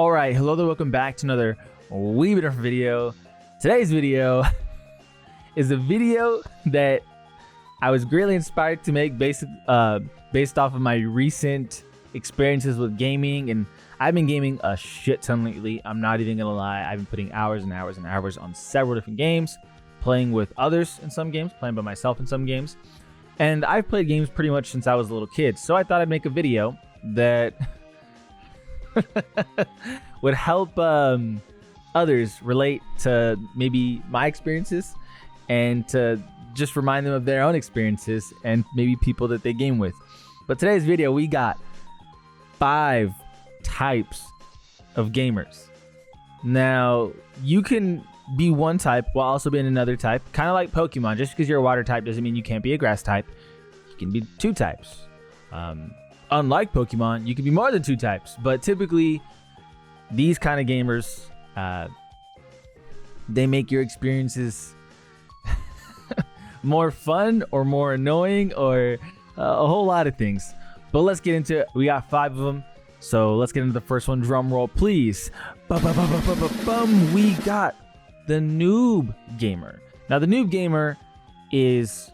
All right, hello there, welcome back to another wee bit different video. Today's video is a video that I was greatly inspired to make based off of my recent experiences with gaming, and I've been gaming a shit ton lately. I'm not even gonna lie, I've been putting hours and hours and hours on several different games, playing with others in some games, playing by myself in some games, and I've played games pretty much since I was a little kid. So I thought I'd make a video that would help others relate to maybe my experiences and to just remind them of their own experiences and maybe people that they game with. But today's video, we got 5 types of gamers. Now, you can be one type while also being another type, kind of like Pokemon. Just because you're a water type doesn't mean you can't be a grass type. You can be 2 types. Unlike Pokemon, you can be more than 2 types, but typically these kind of gamers, they make your experiences more fun or more annoying or a whole lot of things. But let's get into it. We got 5 of them, so let's get into the first one. Drum roll, please. Bum. We got the noob gamer. Now, the noob gamer is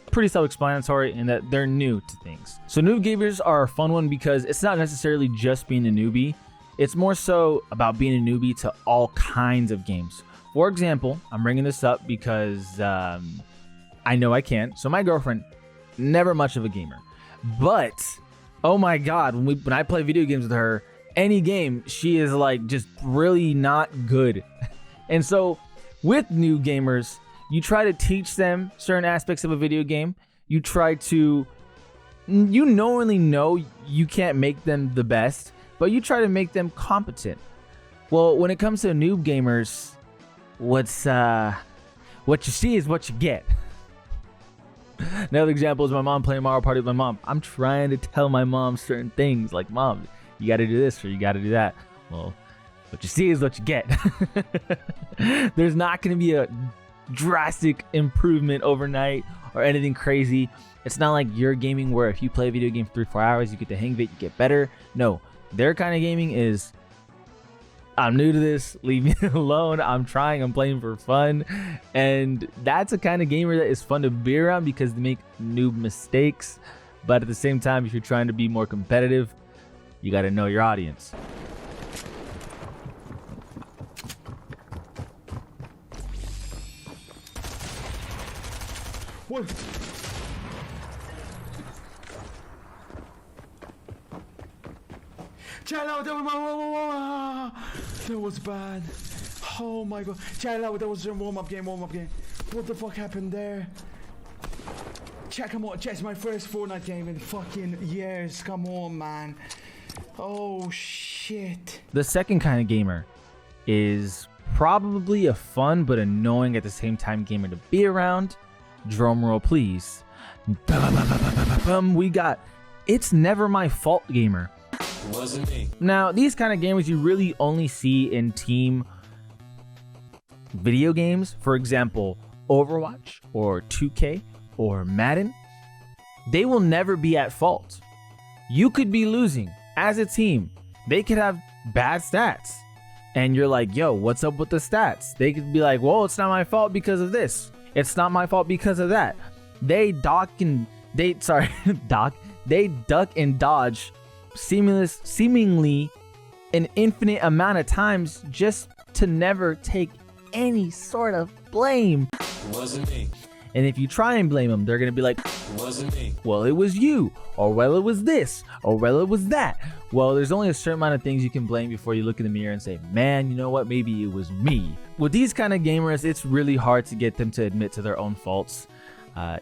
pretty self-explanatory in that they're new to things. So noob gamers are a fun one because it's not necessarily just being a newbie. It's more so about being a newbie to all kinds of games. For example, I'm bringing this up because I know I can. So my girlfriend, never much of a gamer, but oh my god, when I play video games with her, any game, she is like just really not good. And so with new gamers, you try to teach them certain aspects of a video game. You try to, you knowingly know you can't make them the best, but you try to make them competent. Well, when it comes to noob gamers, what you see is what you get. Another example is my mom playing Mario Party with my mom. I'm trying to tell my mom certain things like, Mom, you got to do this or you got to do that. Well, what you see is what you get. There's not going to be a drastic improvement overnight or anything crazy. It's not like your gaming where if you play a video game for 3-4 hours, you get the hang of it, you get better. No, their kind of gaming is, I'm new to this, leave me alone, I'm trying, I'm playing for fun. And that's a kind of gamer that is fun to be around because they make noob mistakes. But at the same time, if you're trying to be more competitive, you got to know your audience. What? Child out, that was bad. Oh my god. Child out, that was a warm-up game. What the fuck happened there? Come on, it's my first Fortnite game in fucking years. Come on, man. Oh shit. The second kind of gamer is probably a fun but annoying at the same time gamer to be around. Drum roll, please. We got It's Never My Fault gamer. Wasn't me. Now, these kind of gamers you really only see in team video games. For example, Overwatch or 2K or Madden. They will never be at fault. You could be losing as a team. They could have bad stats. And you're like, yo, what's up with the stats? They could be like, well, it's not my fault because of this. It's not my fault because of that. They duck and dodge seemingly an infinite amount of times just to never take any sort of blame. Wasn't me. And if you try and blame them, they're gonna be like, wasn't me. well, it was you, or well, it was this, or well, it was that. Well, there's only a certain amount of things you can blame before you look in the mirror and say, man, you know what, maybe it was me. With these kind of gamers, it's really hard to get them to admit to their own faults.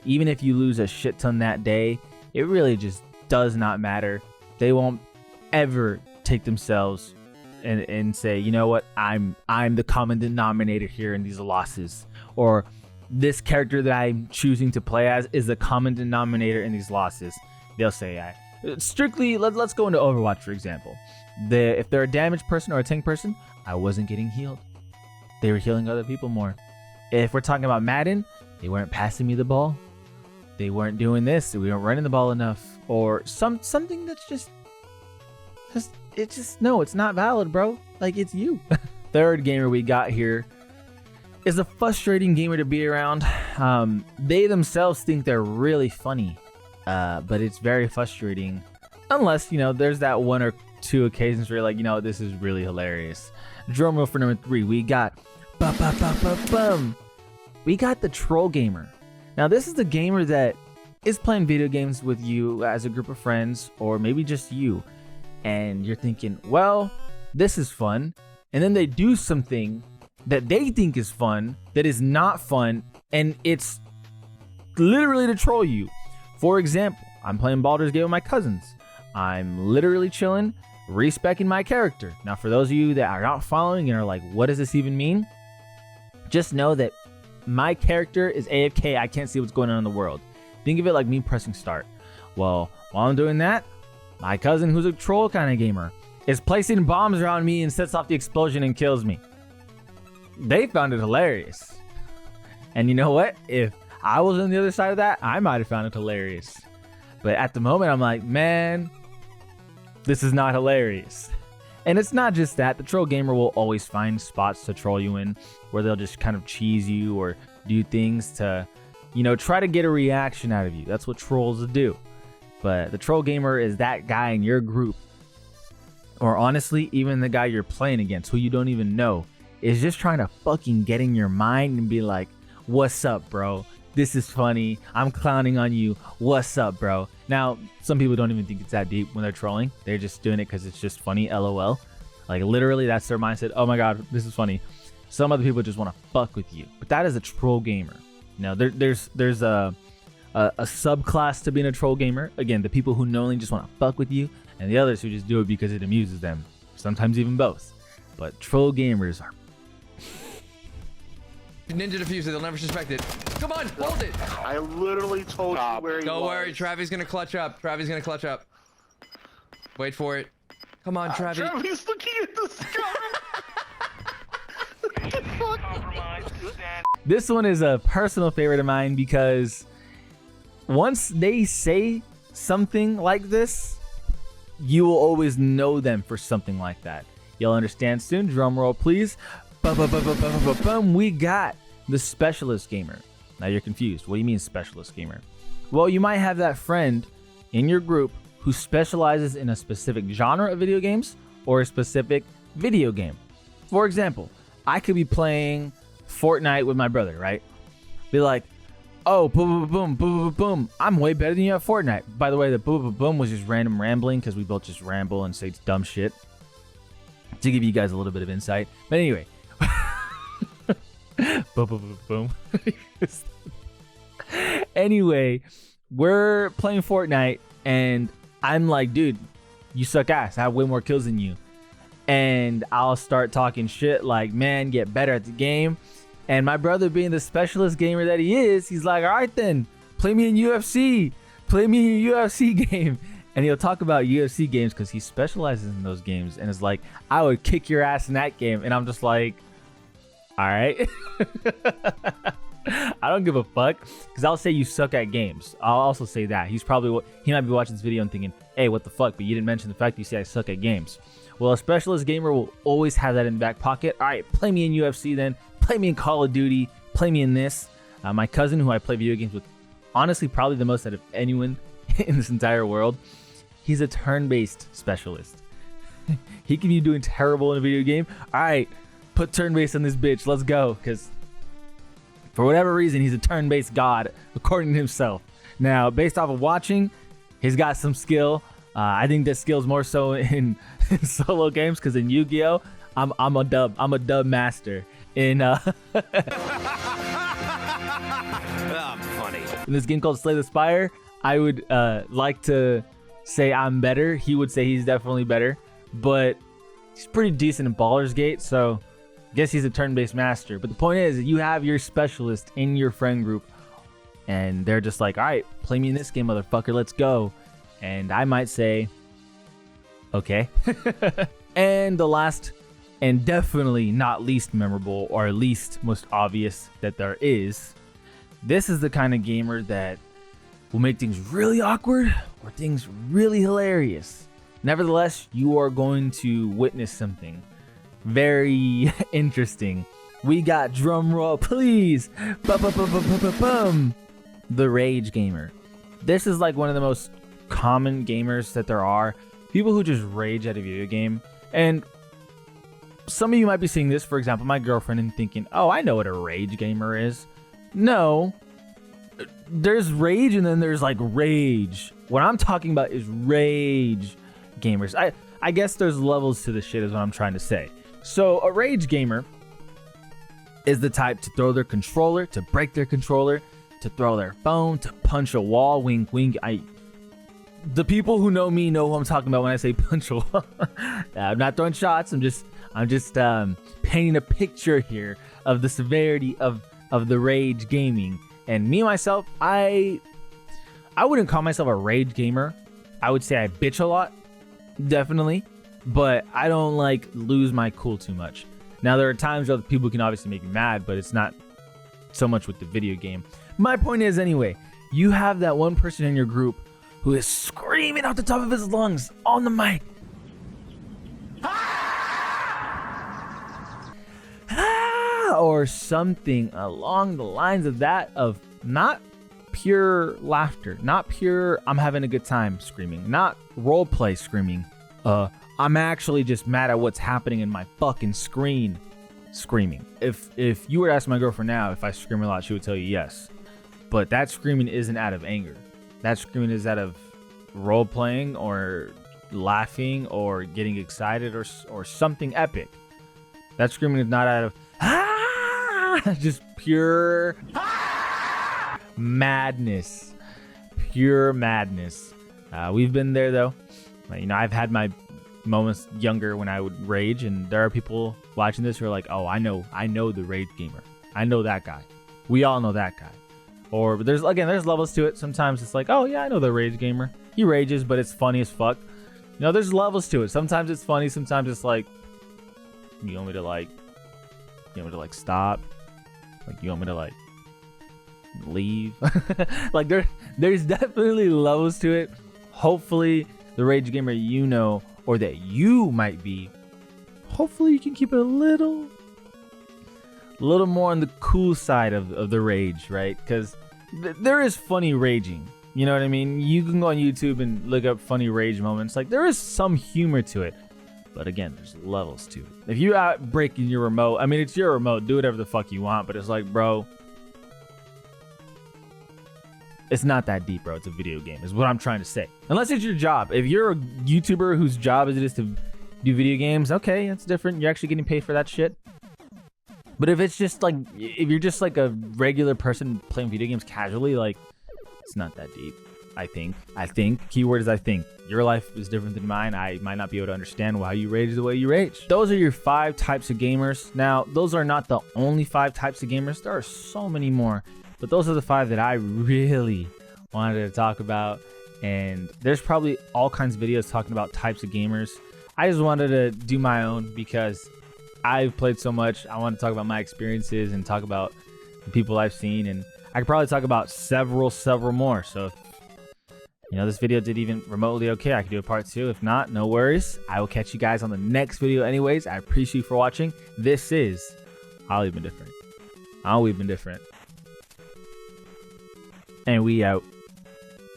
Even if you lose a shit ton that day, it really just does not matter. They won't ever take themselves and say, you know what, I'm the common denominator here in these losses, or this character that I'm choosing to play as is the common denominator in these losses. They'll say, strictly, let's go into Overwatch, for example. If they're a damaged person or a tank person, I wasn't getting healed. They were healing other people more. If we're talking about Madden, they weren't passing me the ball. They weren't doing this. We weren't running the ball enough. Or something that's just it's just, no, it's not valid, bro. Like, it's you. Third gamer we got here is a frustrating gamer to be around. They themselves think they're really funny, but it's very frustrating. Unless, you know, there's that one or two occasions where you're like, you know, this is really hilarious. Drum roll for number 3. We got we got the troll gamer. Now, this is the gamer that is playing video games with you as a group of friends, or maybe just you, and you're thinking, well, this is fun, and then they do something that they think is fun that is not fun, and it's literally to troll you. For example, I'm playing Baldur's Gate with my cousins. I'm literally chilling, respecting my character. Now, for those of you that are not following and are like, what does this even mean? Just know that my character is AFK. I can't see what's going on in the world. Think of it like me pressing start. Well, while I'm doing that, my cousin, who's a troll kind of gamer, is placing bombs around me and sets off the explosion and kills me. They found it hilarious. And you know what? If I was on the other side of that, I might have found it hilarious. But at the moment, I'm like, man, this is not hilarious. And it's not just that. The troll gamer will always find spots to troll you in where they'll just kind of cheese you or do things to, you know, try to get a reaction out of you. That's what trolls do. But the troll gamer is that guy in your group, or honestly, even the guy you're playing against who you don't even know, is just trying to fucking get in your mind and be like, what's up, bro? This is funny. I'm clowning on you. What's up, bro? Now, some people don't even think it's that deep when they're trolling. They're just doing it because it's just funny, LOL. Like, literally, that's their mindset. Oh my god, this is funny. Some other people just want to fuck with you. But that is a troll gamer. Now, there's a subclass to being a troll gamer. Again, the people who knowingly just want to fuck with you, and the others who just do it because it amuses them. Sometimes even both. But troll gamers are... Ninja diffuser, they'll never suspect it. Come on, hold it. I literally told you where he was. Don't worry, Travis gonna clutch up. Travis gonna clutch up. Wait for it. Come on, Travis. Travis looking at the sky. What the fuck? This one is a personal favorite of mine because once they say something like this, you will always know them for something like that. You'll understand soon. Drum roll, please. We got the specialist gamer. Now you're confused. What do you mean specialist gamer? Well, you might have that friend in your group who specializes in a specific genre of video games or a specific video game. For example, I could be playing Fortnite with my brother, right? Be like, oh, boom, boom, boom, boom, boom, boom. I'm way better than you at Fortnite. By the way, the boom, boom, boom was just random rambling because we both just ramble and say dumb shit to give you guys a little bit of insight. But anyway, boom, boom, boom, boom. Anyway, we're playing Fortnite and I'm like, dude, you suck ass. I have way more kills than you. And I'll start talking shit like, man, get better at the game. And my brother, being the specialist gamer that he is, he's like, all right then, play me in UFC. Play me in a UFC game. And he'll talk about UFC games because he specializes in those games. And it's like, I would kick your ass in that game. And I'm just like, all right. I don't give a fuck, because I'll say you suck at games. I'll also say that. He might be watching this video and thinking, hey, what the fuck? But you didn't mention the fact that you say I suck at games. Well, a specialist gamer will always have that in the back pocket. All right, play me in UFC then. Play me in Call of Duty. Play me in this. My cousin, who I play video games with, honestly, probably the most out of anyone in this entire world, he's a turn-based specialist. He can be doing terrible in a video game. All right, put turn-based on this bitch. Let's go. Because for whatever reason, he's a turn-based god, according to himself. Now, based off of watching, he's got some skill. I think that skill's more so in solo games, because in Yu-Gi-Oh, I'm a dub master. In funny. in this game called Slay the Spire, I would like to say I'm better. He would say he's definitely better, but he's pretty decent in Baldur's Gate, so I guess he's a turn-based master. But the point is, you have your specialist in your friend group, and they're just like, all right, play me in this game, motherfucker, let's go. And I might say, okay. And the last, and definitely not least memorable, or least most obvious that there is, this is the kind of gamer that will make things really awkward or things really hilarious. Nevertheless, you are going to witness something very interesting. We got, drum roll please, bum, the Rage Gamer. This is like one of the most common gamers that there are. People who just rage at a video game. And some of you might be seeing this, for example, my girlfriend, and thinking, oh, I know what a rage gamer is. No, there's rage and then there's like rage. What I'm talking about is rage gamers. I guess there's levels to this shit is what I'm trying to say. So a rage gamer is the type to throw their controller, to break their controller, to throw their phone, to punch a wall, wink, wink. The people who know me know who I'm talking about when I say punch a wall. I'm not throwing shots. I'm just painting a picture here of the severity of the rage gaming. And me myself, I wouldn't call myself a rage gamer. I would say I bitch a lot, definitely, but I don't like lose my cool too much. Now there are times where people can obviously make me mad, but it's not so much with the video game. My point is, anyway, you have that one person in your group who is screaming out the top of his lungs on the mic. Or something along the lines of that, of not pure laughter, not pure I'm having a good time screaming, not role play screaming. I'm actually just mad at what's happening in my fucking screen screaming. If you were to ask my girlfriend now if I scream a lot, she would tell you yes. But that screaming isn't out of anger. That screaming is out of role playing or laughing or getting excited or something epic. That screaming is not out of just pure madness. Pure madness. We've been there though. You know, I've had my moments younger when I would rage, and there are people watching this who are like, oh, I know the rage gamer. I know that guy. We all know that guy. Or there's levels to it. Sometimes it's like, oh yeah, I know the rage gamer. He rages, but it's funny as fuck. You know, there's levels to it. Sometimes it's funny. Sometimes it's like, you want me to stop? Like, you want me to like leave? Like there's definitely levels to it. Hopefully the rage gamer you know, or that you might be, hopefully you can keep it a little more on the cool side of the rage, right? Because there is funny raging. You know what I mean? You can go on YouTube and look up funny rage moments. Like, there is some humor to it. But again, there's levels to it. If you're out breaking your remote, I mean, it's your remote. Do whatever the fuck you want. But it's like, bro, it's not that deep, bro. It's a video game, is what I'm trying to say. Unless it's your job. If you're a YouTuber whose job it is to do video games, okay, that's different. You're actually getting paid for that shit. But if it's just like, if you're just like a regular person playing video games casually, like, it's not that deep. I think. Keyword is I think. Your life is different than mine. I might not be able to understand why you rage the way you rage. Those are your 5 types of gamers. Now, those are not the only 5 types of gamers. There are so many more. But those are the 5 that I really wanted to talk about. And there's probably all kinds of videos talking about types of gamers. I just wanted to do my own because I've played so much. I want to talk about my experiences and talk about the people I've seen. And I could probably talk about several more. So if, you know, this video did even remotely okay, I could do a part 2. If not, no worries. I will catch you guys on the next video anyways. I appreciate you for watching. This is We've Been Different. And we out.